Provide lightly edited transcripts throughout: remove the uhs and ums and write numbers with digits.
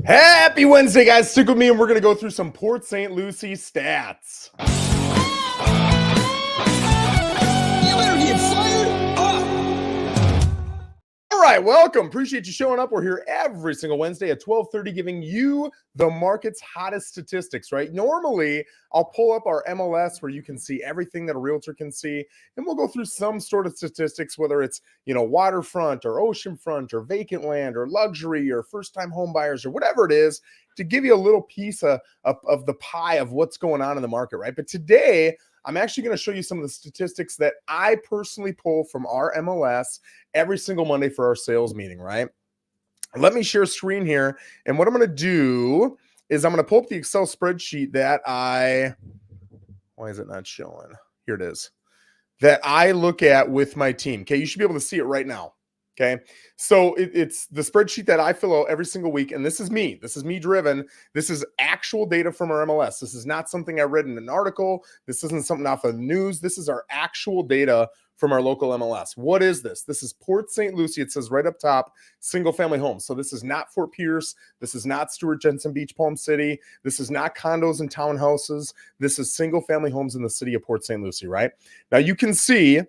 Happy Wednesday, guys. Stick with me and we're going to go through some Port St. Lucie stats. You better get fired up. All right, welcome. Appreciate you showing up. We're here every single Wednesday at 12:30 giving you the market's hottest statistics, right? Normally, I'll pull up our MLS where you can see everything that a realtor can see, and we'll go through some sort of statistics, whether it's, waterfront or oceanfront or vacant land or luxury or first-time home buyers or whatever it is, to give you a little piece of the pie of what's going on in the market, right? But today, I'm actually going to show you some of the statistics that I personally pull from our MLS every single Monday for our sales meeting, right? Let me share screen here. And what I'm going to do is I'm going to pull up the Excel spreadsheet that why is it not showing? Here it is. That I look at with my team. Okay. You should be able to see it right now. Okay. So it's the spreadsheet that I fill out every single week. And this is me. This is me driven. This is actual data from our MLS. This is not something I read in an article. This isn't something off of the news. This is our actual data from our local MLS. What is this? This is Port St. Lucie. It says right up top, single family homes. So this is not Fort Pierce. This is not Stuart Jensen Beach, Palm City. This is not condos and townhouses. This is single family homes in the city of Port St. Lucie, right? Now you can see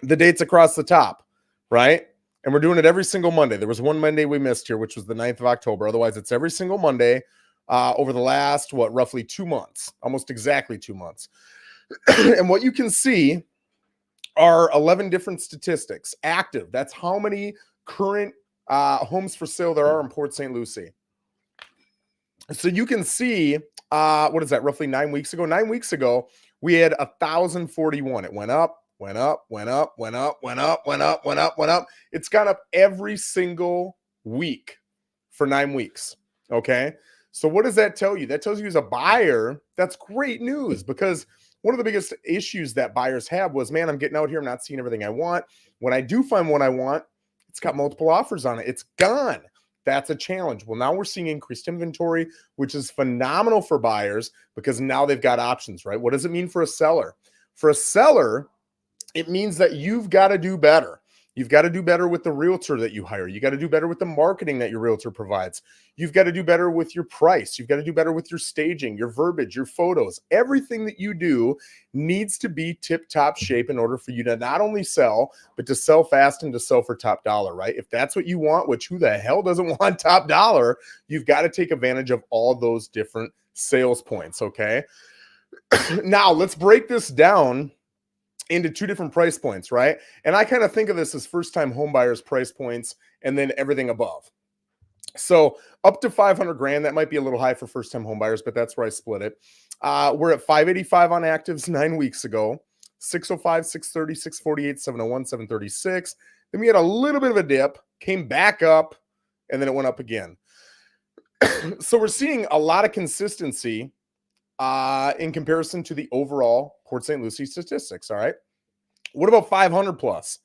the dates across the top, right? And we're doing it every single Monday. There was one Monday we missed here, which was the 9th of October. Otherwise, it's every single Monday over the last, roughly 2 months, almost exactly 2 months. And what you can see are 11 different statistics. Active, that's how many current homes for sale there are in Port St. Lucie. So you can see, what is that, roughly 9 weeks ago? 9 weeks ago, we had 1,041. It went up. Went up. It's gone up every single week for 9 weeks. Okay. So what does that tell you? That tells you as a buyer, that's great news, because one of the biggest issues that buyers have was, man, I'm getting out here. I'm not seeing everything I want. When I do find what I want, it's got multiple offers on it. It's gone. That's a challenge. Well, now we're seeing increased inventory, which is phenomenal for buyers because now they've got options, right? What does it mean for a seller? For a seller, it means that you've got to do better. You've got to do better with the realtor that you hire. You got to do better with the marketing that your realtor provides. You've got to do better with your price. You've got to do better with your staging, your verbiage, your photos. Everything that you do needs to be tip-top shape in order for you to not only sell, but to sell fast and to sell for top dollar, right? If that's what you want, which who the hell doesn't want top dollar, you've got to take advantage of all those different sales points, okay? Now, let's break this down into two different price points, right? And I kind of think of this as first-time home buyers price points and then everything above. So up to 500 grand, that might be a little high for first-time home buyers, but that's where I split it. We're at 585 on actives 9 weeks ago, 605, 630, 648, 701, 736. Then we had a little bit of a dip, came back up, and then it went up again. So we're seeing a lot of consistency in comparison to the overall Port St. Lucie statistics. All right. What about 500 plus?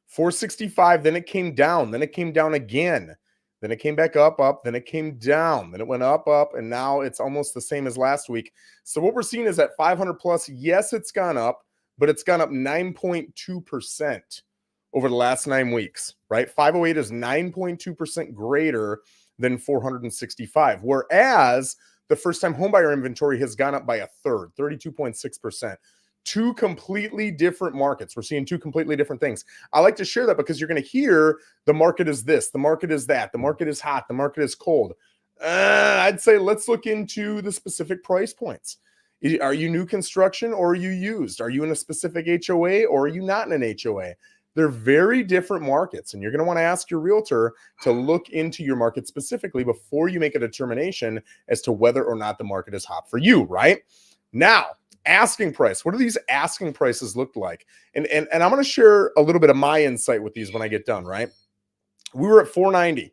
465. Then it came down. Then it came down again. Then it came back up. Then it came down. Then it went up. And now it's almost the same as last week. So what we're seeing is that 500 plus, yes, it's gone up, but it's gone up 9.2% over the last 9 weeks, right? 508 is 9.2% greater than 465. Whereas the first-time homebuyer inventory has gone up by a third, 32.6%. Two completely different markets. We're seeing two completely different things. I like to share that because you're going to hear the market is this, the market is that, the market is hot, the market is cold. I'd say let's look into the specific price points. Are you new construction or are you used? Are you in a specific HOA or are you not in an HOA? They're very different markets, and you're going to want to ask your realtor to look into your market specifically before you make a determination as to whether or not the market is hot for you, right? Now, asking price. What do these asking prices look like? And I'm going to share a little bit of my insight with these when I get done, right? We were at 490.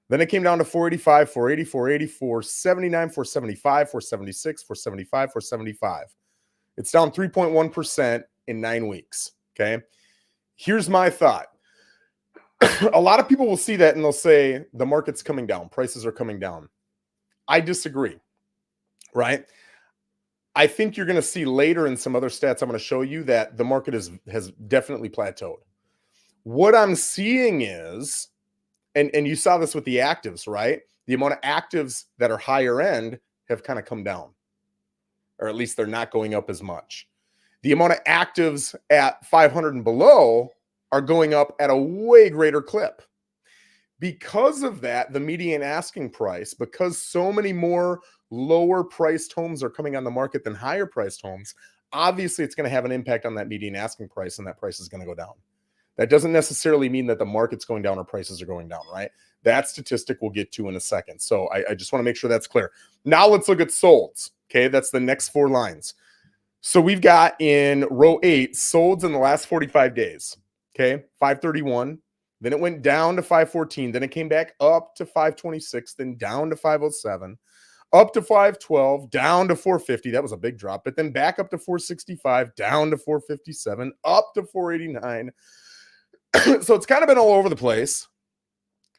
Then it came down to 485, 480, 480, 479, 475, 476, 475, 475. It's down 3.1% in 9 weeks, okay? Here's my thought. A lot of people will see that and they'll say the market's coming down. Prices are coming down. I disagree, right? I think you're going to see later in some other stats I'm going to show you that the market has definitely plateaued. What I'm seeing is, and you saw this with the actives, right? The amount of actives that are higher end have kind of come down, or at least they're not going up as much. The amount of actives at 500 and below are going up at a way greater clip. Because of that, the median asking price, because so many more lower priced homes are coming on the market than higher priced homes, obviously it's going to have an impact on that median asking price, and that price is going to go down. That doesn't necessarily mean that the market's going down or prices are going down, right? That statistic we'll get to in a second. So I just want to make sure that's clear. Now let's look at solds. Okay, that's the next 4 lines. So we've got in row 8 solds in the last 45 days. Okay, 531. Then it went down to 514. Then it came back up to 526. Then down to 507. Up to 512. Down to 450. That was a big drop. But then back up to 465. Down to 457. Up to 489. So it's kind of been all over the place.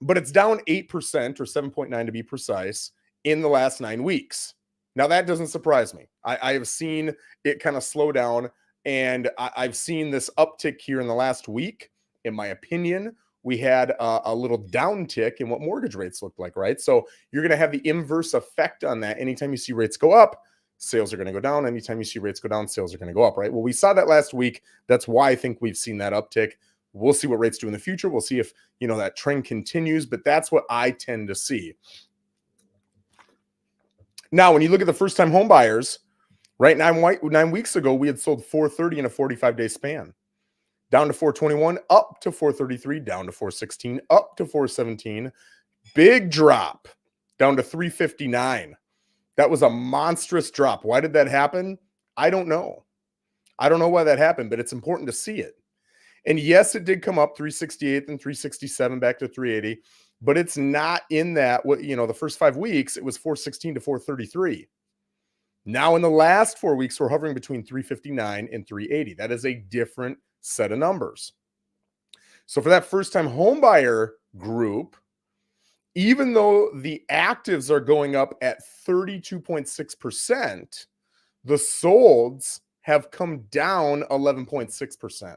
But it's down 8% or 7.9 to be precise in the last 9 weeks. Now, that doesn't surprise me. I have seen it kind of slow down, and I've seen this uptick here in the last week. In my opinion, we had a little downtick in what mortgage rates look like, right? So you're going to have the inverse effect on that. Anytime you see rates go up, sales are going to go down. Anytime you see rates go down, sales are going to go up, right? Well, we saw that last week. That's why I think we've seen that uptick. We'll see what rates do in the future. We'll see if, that trend continues, but that's what I tend to see. Now, when you look at the first-time home buyers, right, 9 weeks ago, we had sold 430 in a 45-day span. Down to 421, up to 433, down to 416, up to 417. Big drop, down to 359. That was a monstrous drop. Why did that happen? I don't know. I don't know why that happened, but it's important to see it. And yes, it did come up 368 and 367 back to 380. But it's not in that, the first 5 weeks, it was 416 to 433. Now in the last 4 weeks, we're hovering between 359 and 380. That is a different set of numbers. So for that first-time homebuyer group, even though the actives are going up at 32.6%, the solds have come down 11.6%.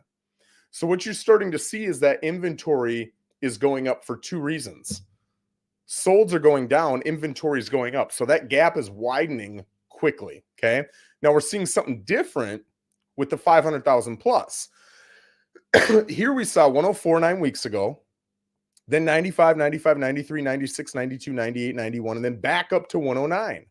So what you're starting to see is that inventory is going up for 2 reasons. Solds are going down, inventory is going up. So that gap is widening quickly, okay? Now we're seeing something different with the 500,000 plus. Here we saw 104 9 weeks ago, then 95, 95, 93, 96, 92, 98, 91, and then back up to 109,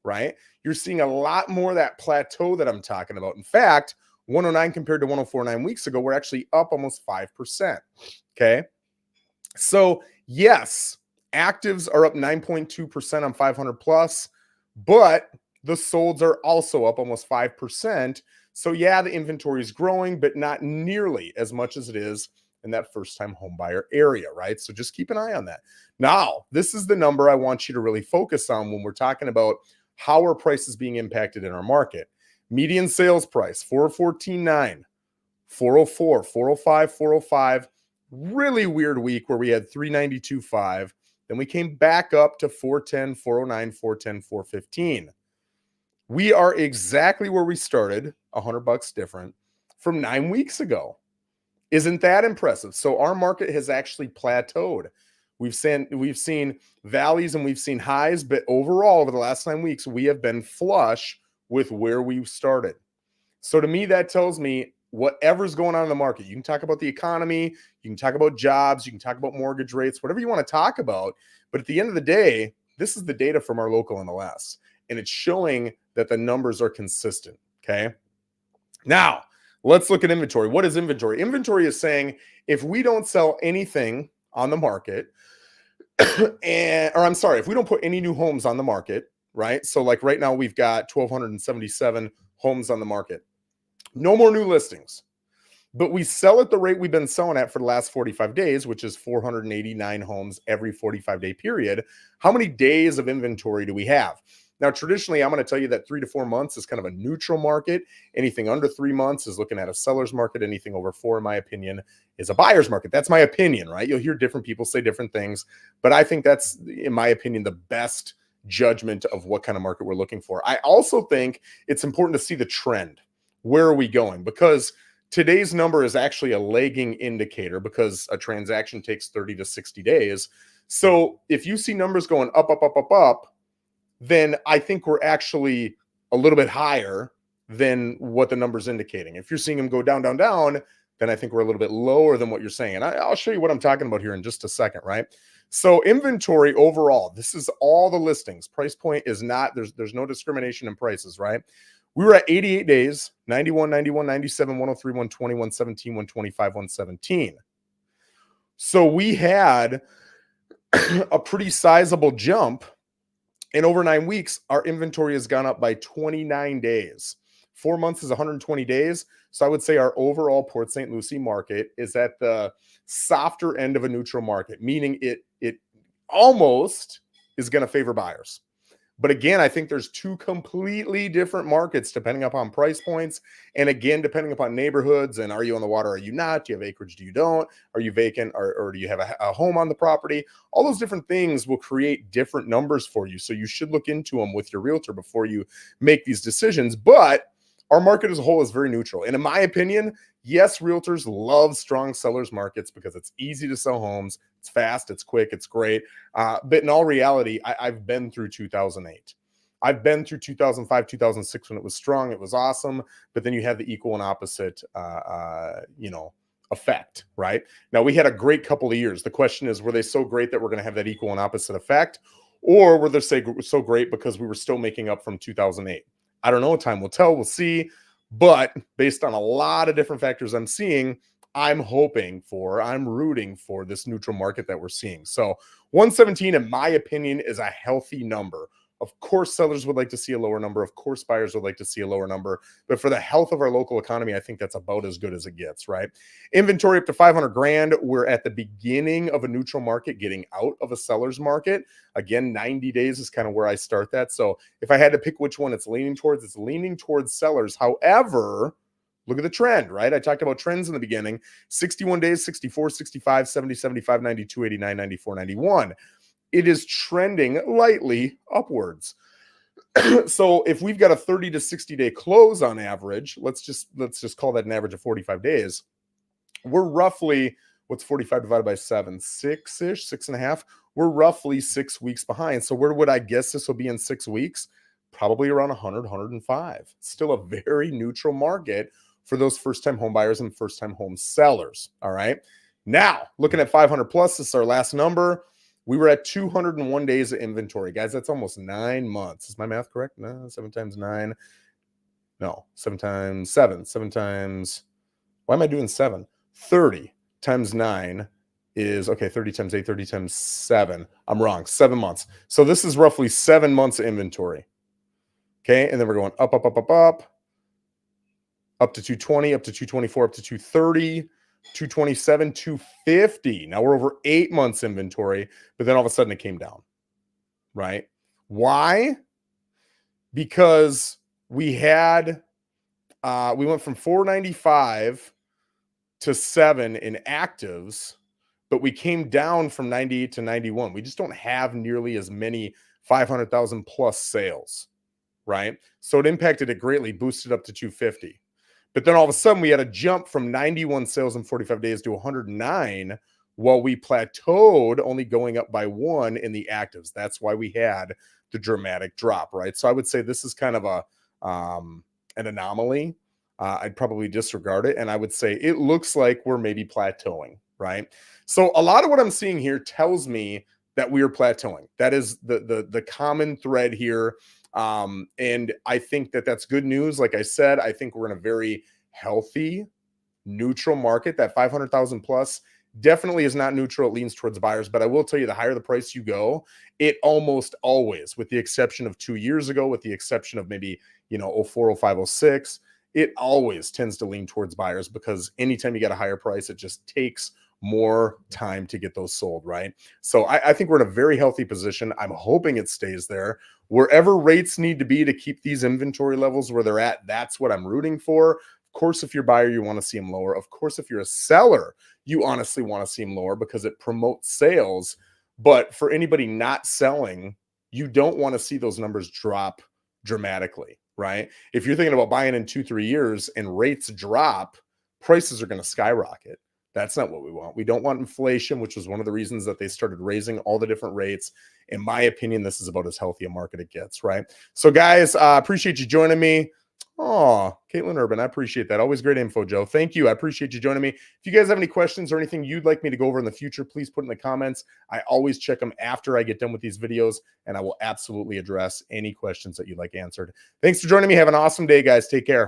right? You're seeing a lot more of that plateau that I'm talking about. In fact, 109 compared to 104 9 weeks ago, we're actually up almost 5%, okay? So yes, actives are up 9.2% on 500 plus, but the solds are also up almost 5%. So yeah, the inventory is growing, but not nearly as much as it is in that first-time homebuyer area, right? So just keep an eye on that. Now, this is the number I want you to really focus on when we're talking about how are prices being impacted in our market. Median sales price, 414.9, 404, 405, 405. Really weird week where we had 392.5. Then we came back up to 410, 409, 410, 415. We are exactly where we started, $100 different, from 9 weeks ago. Isn't that impressive? So our market has actually plateaued. We've seen valleys and we've seen highs, but overall, over the last 9 weeks, we have been flush with where we started. So to me, that tells me whatever's going on in the market, you can talk about the economy, you can talk about jobs, you can talk about mortgage rates, whatever you want to talk about. But at the end of the day, this is the data from our local MLS, and it's showing that the numbers are consistent, okay? Now, let's look at inventory. What is inventory? Inventory is saying if we don't sell anything on the market, if we don't put any new homes on the market, right? So like right now we've got 1,277 homes on the market. No more new listings. But we sell at the rate we've been selling at for the last 45 days, which is 489 homes every 45-day period. How many days of inventory do we have? Now, traditionally, I'm going to tell you that 3 to 4 months is kind of a neutral market. Anything under 3 months is looking at a seller's market. Anything over 4, in my opinion, is a buyer's market. That's my opinion, right? You'll hear different people say different things, but I think that's, in my opinion, the best judgment of what kind of market we're looking for. I also think it's important to see the trend. Where are we going? Because today's number is actually a lagging indicator because a transaction takes 30 to 60 days. So if you see numbers going up, up, up, up, up, then I think we're actually a little bit higher than what the number's indicating. If you're seeing them go down, down, down, then I think we're a little bit lower than what you're saying. And I'll show you what I'm talking about here in just a second, right? So inventory overall, this is all the listings. Price point is not, there's no discrimination in prices, right? We were at 88 days, 91, 91, 97, 103, 120, 117, 125, 117. So we had a pretty sizable jump. And over 9 weeks, our inventory has gone up by 29 days. 4 months is 120 days. So I would say our overall Port St. Lucie market is at the softer end of a neutral market, meaning it almost is going to favor buyers. But again, I think there's two completely different markets depending upon price points. And again, depending upon neighborhoods and are you on the water? Are you not? Do you have acreage? Do you don't? Are you vacant or do you have a home on the property? All those different things will create different numbers for you. So you should look into them with your realtor before you make these decisions. But our market as a whole is very neutral. And in my opinion, yes, realtors love strong sellers markets because it's easy to sell homes. It's fast, it's quick, it's great. But in all reality, I've been through 2008. I've been through 2005, 2006 when it was strong. It was awesome. But then you have the equal and opposite, effect, right? Now, we had a great couple of years. The question is, were they so great that we're going to have that equal and opposite effect? Or were they so great because we were still making up from 2008? I don't know. Time will tell. We'll see. But based on a lot of different factors I'm seeing, I'm rooting for this neutral market that we're seeing. So 117, in my opinion, is a healthy number. Of course, sellers would like to see a lower number. Of course, buyers would like to see a lower number. But for the health of our local economy, I think that's about as good as it gets, right? Inventory up to 500 grand. We're at the beginning of a neutral market, getting out of a seller's market. Again, 90 days is kind of where I start that. So if I had to pick which one it's leaning towards sellers. However, look at the trend, right? I talked about trends in the beginning. 61 days, 64, 65, 70, 75, 92, 89, 94, 91. It is trending lightly upwards. So if we've got a 30 to 60 day close on average, let's just call that an average of 45 days. We're roughly, what's 45 divided by 7? 6-ish, 6.5. We're roughly 6 weeks behind. So where would I guess this will be in 6 weeks? Probably around 100, 105. Still a very neutral market for those first-time home buyers and first-time home sellers. All right. Now, looking at 500 plus, this is our last number. We were at 201 days of inventory. Guys, that's almost 9 months. Is my math correct? No, 7 times 9. No, 7 times 7. 7 times, why am I doing 7? 30 times 9 is, okay, 30 times 8, 30 times 7. I'm wrong, 7 months. So this is roughly 7 months of inventory. Okay, and then we're going up, up, up, up, up to 220, up to 224, up to 230. 227, 250. Now we're over 8 months inventory, but then all of a sudden it came down, right? Why? Because we went from 495 to 7 in actives, but we came down from 98 to 91. We just don't have nearly as many 500,000 plus sales, right? So it impacted it greatly, boosted up to 250. But then all of a sudden we had a jump from 91 sales in 45 days to 109 while we plateaued, only going up by 1 in the actives. That's why we had the dramatic drop, right? So I would say this is kind of an anomaly. I'd probably disregard it. And I would say it looks like we're maybe plateauing, right? So a lot of what I'm seeing here tells me that we are plateauing. That is the common thread here. And I think that that's good news. Like I said, I think we're in a very healthy, neutral market. That 500,000 plus definitely is not neutral. It leans towards buyers, but I will tell you, the higher the price you go, it almost always, with the exception of 2 years ago, with the exception of maybe, 04, 05, 06, it always tends to lean towards buyers because anytime you get a higher price, it just takes more time to get those sold, right? So I think we're in a very healthy position. I'm hoping it stays there. Wherever rates need to be to keep these inventory levels where they're at, that's what I'm rooting for. Of course, if you're a buyer, you want to see them lower. Of course, if you're a seller, you honestly want to see them lower because it promotes sales. But for anybody not selling, you don't want to see those numbers drop dramatically, right? If you're thinking about buying in 2-3 years and rates drop, prices are going to skyrocket. That's not what we want. We don't want inflation, which was one of the reasons that they started raising all the different rates. In my opinion, this is about as healthy a market it gets, right? So, guys, appreciate you joining me. Oh, Caitlin Urban, I appreciate that. Always great info, Joe. Thank you. I appreciate you joining me. If you guys have any questions or anything you'd like me to go over in the future, please put in the comments. I always check them after I get done with these videos, and I will absolutely address any questions that you'd like answered. Thanks for joining me. Have an awesome day, guys. Take care.